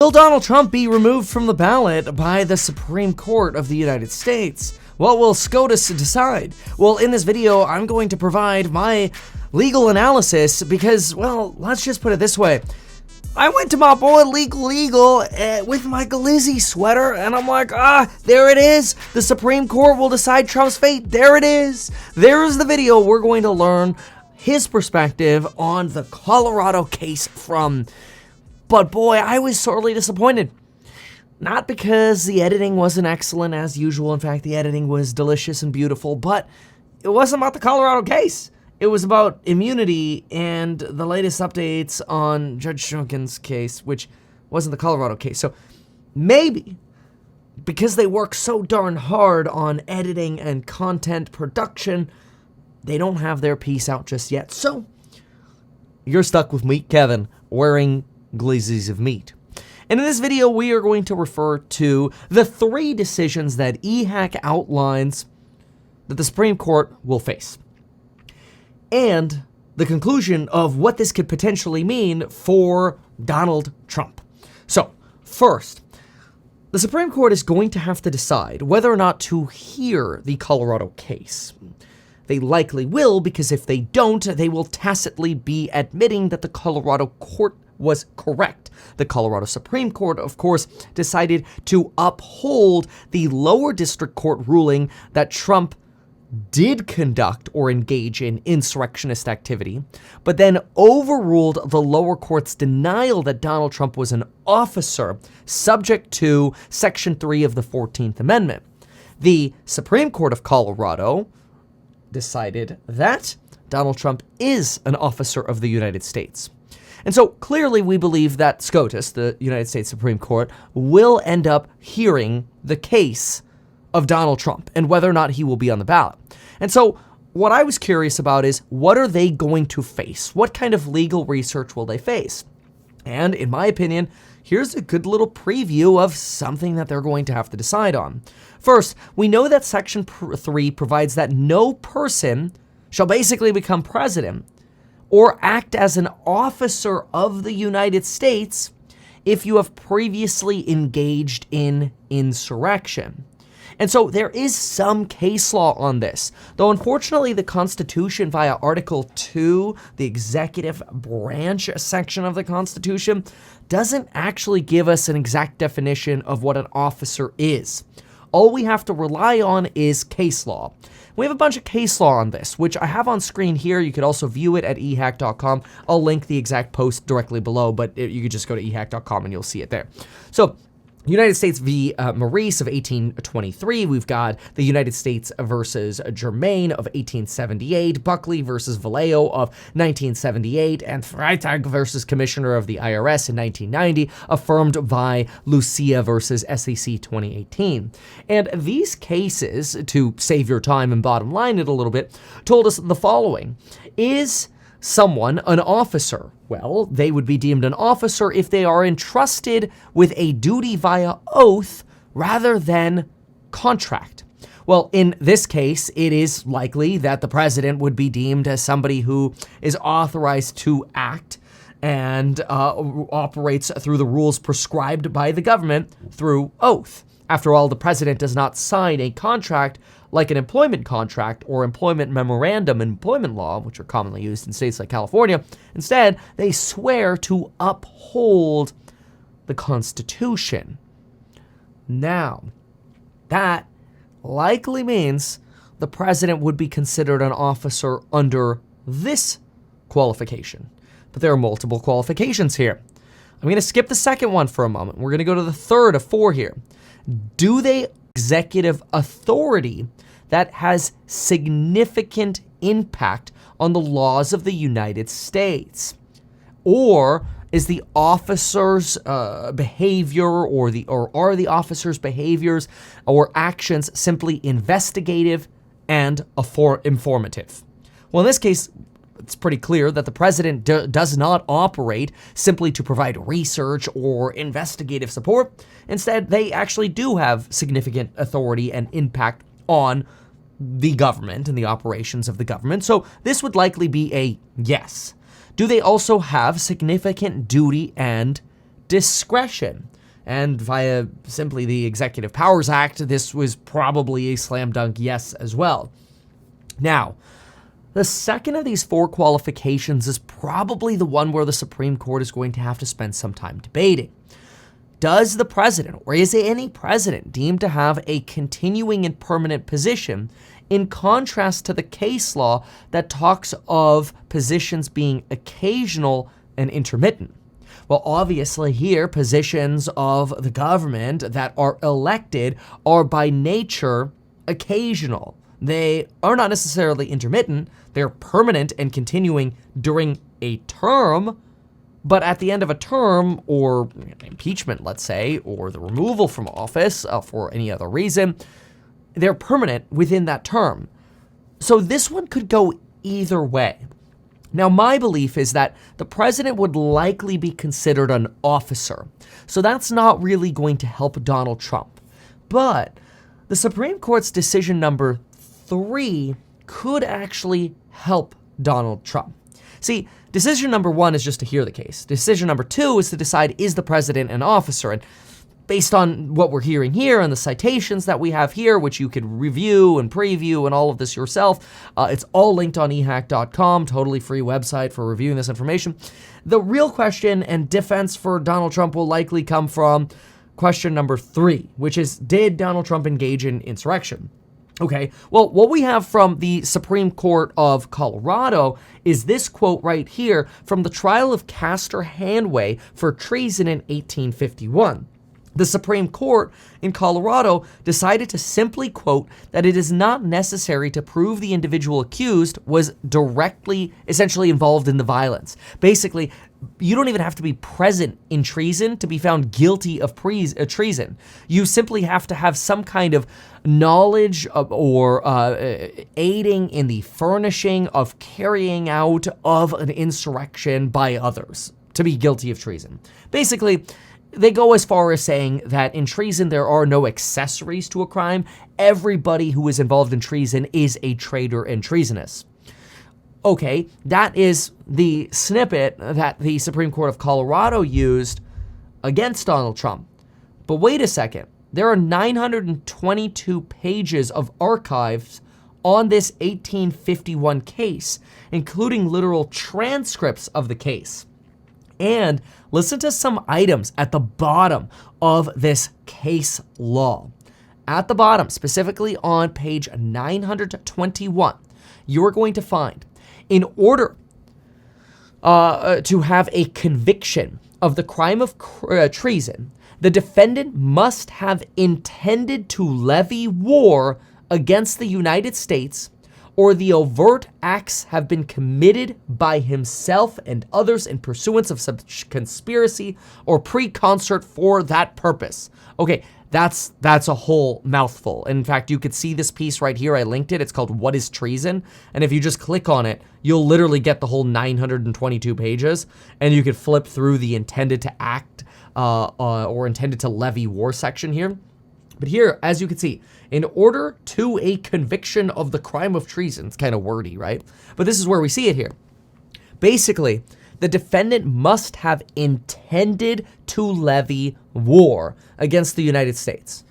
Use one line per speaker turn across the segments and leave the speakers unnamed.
Will Donald Trump be removed from the ballot by the Supreme Court of the United States? What will SCOTUS decide? Well, in this video, I'm going to provide my legal analysis because, well, let's just put it this way. I went to my boy LegalEagle with my Glizzy sweater, and I'm like, there it is. The Supreme Court will decide Trump's fate. There it is. There is the video. We're going to learn his perspective on the Colorado case from. But boy, I was sorely disappointed. Not because the editing wasn't excellent as usual. In fact, the editing was delicious and beautiful, but it wasn't about the Colorado case. It was about immunity and the latest updates on Judge Shrunken's case, which wasn't the Colorado case. So maybe because they work so darn hard on editing and content production, they don't have their piece out just yet. So you're stuck with me, Kevin, wearing glazes of meat. And in this video, we are going to refer to the 3 decisions that HouseHack outlines that the Supreme Court will face, and the conclusion of what this could potentially mean for Donald Trump. So, first, the Supreme Court is going to have to decide whether or not to hear the Colorado case. They likely will, because if they don't, they will tacitly be admitting that the Colorado court was correct. The Colorado Supreme Court, of course, decided to uphold the lower district court ruling that Trump did conduct or engage in insurrectionist activity, but then overruled the lower court's denial that Donald Trump was an officer subject to Section 3 of the 14th Amendment. The Supreme Court of Colorado decided that Donald Trump is an officer of the United States. And so clearly we believe that SCOTUS, the United States Supreme Court, will end up hearing the case of Donald Trump and whether or not he will be on the ballot. And so what I was curious about is, what are they going to face? What kind of legal research will they face? And in my opinion, here's a good little preview of something that they're going to have to decide on. First, we know that Section 3 provides that no person shall basically become president or act as an officer of the United States if you have previously engaged in insurrection. And so there is some case law on this, though unfortunately the Constitution via Article 2, the executive branch section of the Constitution, doesn't actually give us an exact definition of what an officer is. All we have to rely on is case law. We have a bunch of case law on this, which I have on screen here. You could also view it at ehack.com. I'll link the exact post directly below, but you could just go to ehack.com and you'll see it there. So, United States v. Maurice of 1823. We've got the United States versus Germain of 1878, Buckley versus Vallejo of 1978, and Freitag versus Commissioner of the IRS in 1990, affirmed by Lucia versus SEC 2018. And these cases, to save your time and bottom line it a little bit, told us the following. Is someone an officer? Well, they would be deemed an officer if they are entrusted with a duty via oath rather than contract. Well, in this case, it is likely that the president would be deemed as somebody who is authorized to act and operates through the rules prescribed by the government through oath. After all, the president does not sign a contract like an employment contract or employment memorandum in employment law, which are commonly used in states like California. Instead, they swear to uphold the Constitution. Now, that likely means the president would be considered an officer under this qualification. But there are multiple qualifications here. I'm going to skip the second one for a moment. We're going to go to the third of 4 here. Do they executive authority that has significant impact on the laws of the United States? Or is the officer's behavior or are the officer's behaviors or actions simply investigative and informative? Well, in this case, it's pretty clear that the president does not operate simply to provide research or investigative support. Instead, they actually do have significant authority and impact on the government and the operations of the government. So this would likely be a yes. Do they also have significant duty and discretion? And via simply the Executive Powers Act, this was probably a slam dunk yes as well. Now, the second of these four qualifications is probably the one where the Supreme Court is going to have to spend some time debating. Does the president, or is any president, deemed to have a continuing and permanent position, in contrast to the case law that talks of positions being occasional and intermittent? Well, obviously here, positions of the government that are elected are by nature occasional. They are not necessarily intermittent. They're permanent and continuing during a term, but at the end of a term, or impeachment, let's say, or the removal from office for any other reason, they're permanent within that term. So this one could go either way. Now, my belief is that the president would likely be considered an officer, so that's not really going to help Donald Trump. But the Supreme Court's decision number 3 could actually help Donald Trump. See, decision number 1 is just to hear the case. Decision number 2 is to decide, is the president an officer? And based on what we're hearing here and the citations that we have here, which you could review and preview and all of this yourself, it's all linked on ehack.com, totally free website for reviewing this information. The real question and defense for Donald Trump will likely come from question number 3, which is, did Donald Trump engage in insurrection? Okay, well, what we have from the Supreme Court of Colorado is this quote right here from the trial of Castor Hanway for treason in 1851. The Supreme Court in Colorado decided to simply quote that it is not necessary to prove the individual accused was directly, essentially involved in the violence. Basically, you don't even have to be present in treason to be found guilty of treason. You simply have to have some kind of knowledge or aiding in the furnishing of carrying out of an insurrection by others to be guilty of treason. Basically, they go as far as saying that in treason, there are no accessories to a crime. Everybody who is involved in treason is a traitor and treasonous. Okay, that is the snippet that the Supreme Court of Colorado used against Donald Trump. But wait a second. There are 922 pages of archives on this 1851 case, including literal transcripts of the case. And listen to some items at the bottom of this case law. At the bottom, specifically on page 921, you're going to find, in order to have a conviction of the crime of treason, the defendant must have intended to levy war against the United States, or the overt acts have been committed by himself and others in pursuance of such conspiracy or pre-concert for that purpose. Okay, that's a whole mouthful. In fact, you could see this piece right here. I linked it. It's called What is Treason? And if you just click on it, you'll literally get the whole 922 pages, and you could flip through the intended to act or intended to levy war section here. But here, as you can see, in order to a conviction of the crime of treason, it's kind of wordy, right? But this is where we see it here. Basically, the defendant must have intended to levy war against the United States.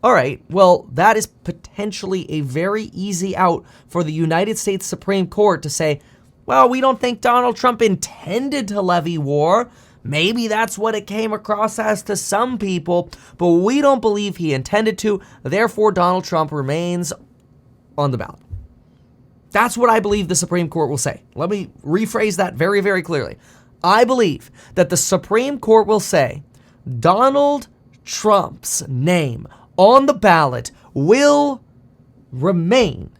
All right, well, that is potentially a very easy out for the United States Supreme Court to say, well, we don't think Donald Trump intended to levy war. Maybe that's what it came across as to some people, but we don't believe he intended to. Therefore, Donald Trump remains on the ballot. That's what I believe the Supreme Court will say. Let me rephrase that very, very clearly. I believe that the Supreme Court will say Donald Trump's name on the ballot will remain,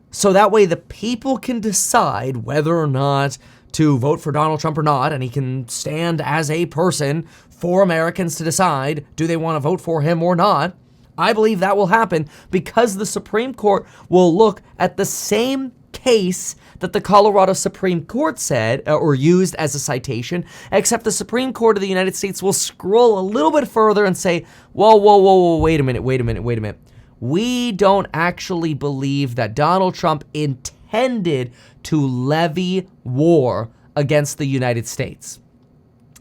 so that way the people can decide whether or not to vote for Donald Trump or not, and he can stand as a person for Americans to decide, do they want to vote for him or not? I believe that will happen because the Supreme Court will look at the same case that the Colorado Supreme Court said or used as a citation, except the Supreme Court of the United States will scroll a little bit further and say, whoa, wait a minute. We don't actually believe that Donald Trump intended to levy war against the United States.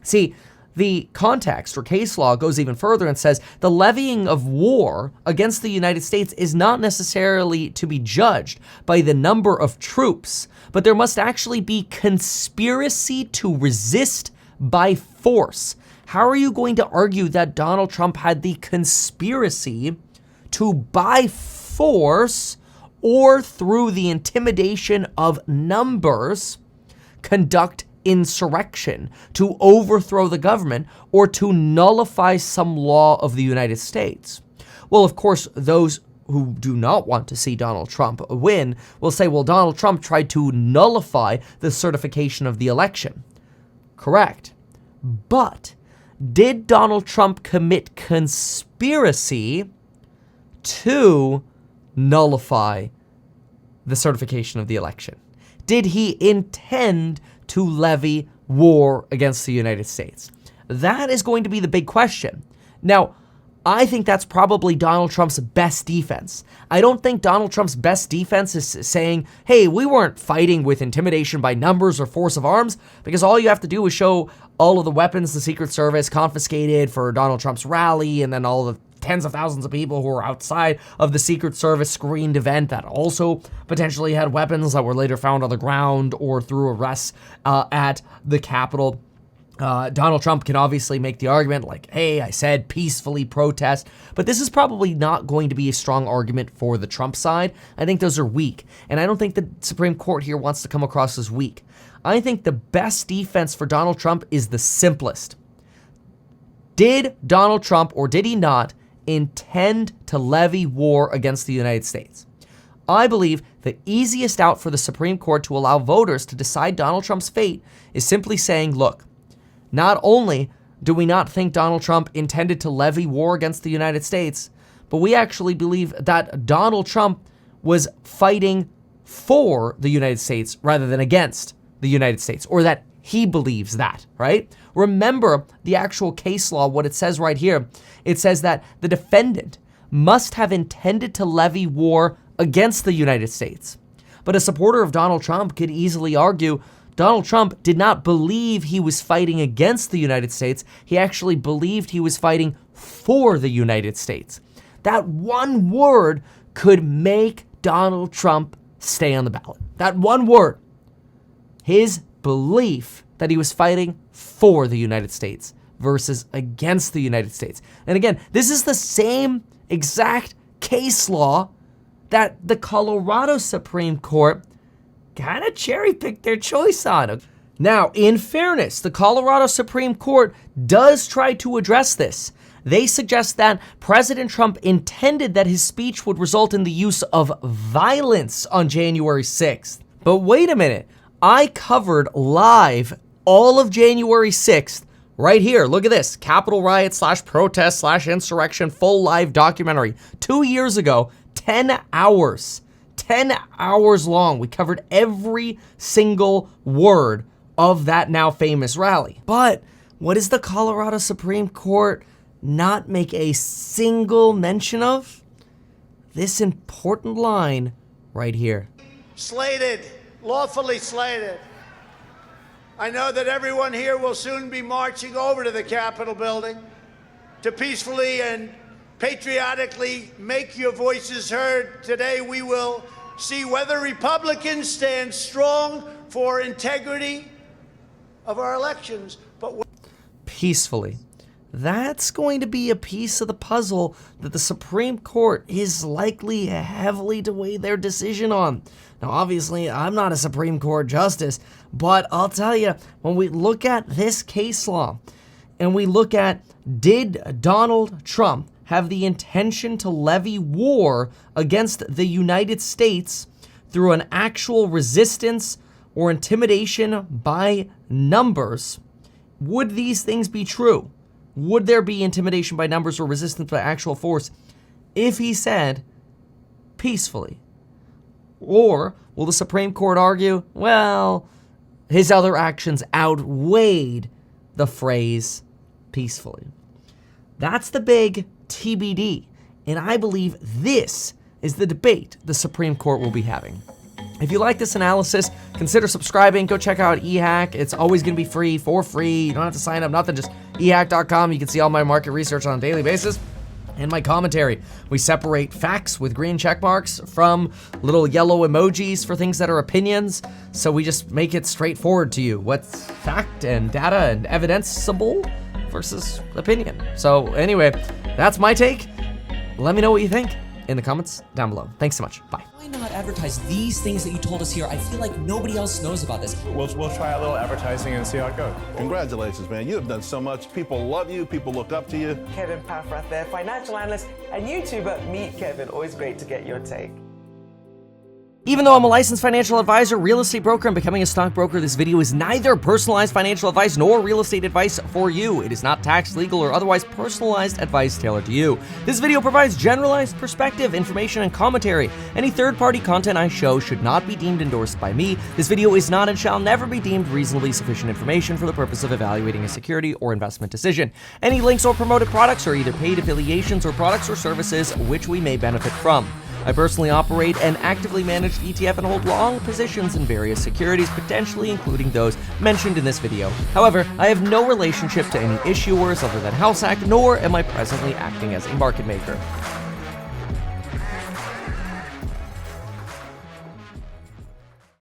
See, The context or case law goes even further and says the levying of war against the United States is not necessarily to be judged by the number of troops, but there must actually be conspiracy to resist by force. How are you going to argue that Donald Trump had the conspiracy to, by force or through the intimidation of numbers, conduct insurrection, to overthrow the government, or to nullify some law of the United States? Well, of course, those who do not want to see Donald Trump win will say, well, Donald Trump tried to nullify the certification of the election. Correct. But did Donald Trump commit conspiracy to nullify the certification of the election? Did he intend to levy war against the United States? That is going to be the big question. Now, I think that's probably Donald Trump's best defense. I don't think Donald Trump's best defense is saying, hey, we weren't fighting with intimidation by numbers or force of arms, because all you have to do is show all of the weapons the Secret Service confiscated for Donald Trump's rally, and then all the tens of thousands of people who were outside of the Secret Service screened event that also potentially had weapons that were later found on the ground or through arrests at the Capitol. Donald Trump can obviously make the argument like, hey, I said peacefully protest, but this is probably not going to be a strong argument for the Trump side. I think those are weak, and I don't think the Supreme Court here wants to come across as weak. I think the best defense for Donald Trump is the simplest. Did Donald Trump, or did he not, intend to levy war against the United States? I believe the easiest out for the Supreme Court to allow voters to decide Donald Trump's fate is simply saying, look, not only do we not think Donald Trump intended to levy war against the United States, but we actually believe that Donald Trump was fighting for the United States rather than against the United States, or that he believes that, right? Remember the actual case law, what it says right here. It says that the defendant must have intended to levy war against the United States. But a supporter of Donald Trump could easily argue Donald Trump did not believe he was fighting against the United States. He actually believed he was fighting for the United States. That one word could make Donald Trump stay on the ballot. That one word. His belief that he was fighting for the United States versus against the United States. And again, this is the same exact case law that the Colorado Supreme Court kind of cherry-picked their choice on. Now, in fairness, the Colorado Supreme Court does try to address this. They suggest that President Trump intended that his speech would result in the use of violence on January 6th. But wait a minute. I covered live all of January 6th right here. Look at this. Capitol riot / protest / insurrection full live documentary. 2 years ago, 10 hours. 10 hours long. We covered every single word of that now famous rally. But what does the Colorado Supreme Court not make a single mention of? This important line right here.
Slated, lawfully slated. I know that everyone here will soon be marching over to the Capitol building to peacefully and patriotically make your voices heard. Today we will see whether Republicans stand strong for integrity of our elections. But
peacefully. That's going to be a piece of the puzzle that the Supreme Court is likely heavily to weigh their decision on. Now, obviously, I'm not a Supreme Court justice, but I'll tell you, when we look at this case law and we look at, did Donald Trump have the intention to levy war against the United States through an actual resistance or intimidation by numbers? Would these things be true? Would there be intimidation by numbers or resistance by actual force if he said peacefully? Or will the Supreme Court argue, well, his other actions outweighed the phrase peacefully? That's the big TBD, and I believe this is the debate the Supreme Court will be having. If you like this analysis, consider subscribing. Go check out eHack. It's always going to be free, for free. You don't have to sign up, nothing. Just ehack.com. You can see all my market research on a daily basis. And my commentary. We separate facts with green check marks from little yellow emojis for things that are opinions. So we just make it straightforward to you. What's fact and data and evidenceable versus opinion. So anyway, that's my take. Let me know what you think in the comments down below. Thanks so much. Bye.
Why not advertise these things that you told us here? I feel like nobody else knows about this.
We'll try a little advertising and see how it goes.
Congratulations, man. You have done so much. People love you. People look up to you.
Kevin Paffrath there, financial analyst and YouTuber. Meet Kevin. Always great to get your take.
Even though I'm a licensed financial advisor, real estate broker, and becoming a stockbroker, this video is neither personalized financial advice nor real estate advice for you. It is not tax, legal, or otherwise personalized advice tailored to you. This video provides generalized perspective, information, and commentary. Any third-party content I show should not be deemed endorsed by me. This video is not and shall never be deemed reasonably sufficient information for the purpose of evaluating a security or investment decision. Any links or promoted products are either paid affiliations or products or services which we may benefit from. I personally operate an actively managed ETF and hold long positions in various securities, potentially including those mentioned in this video. However, I have no relationship to any issuers other than HouseHack, nor am I presently acting as a market maker.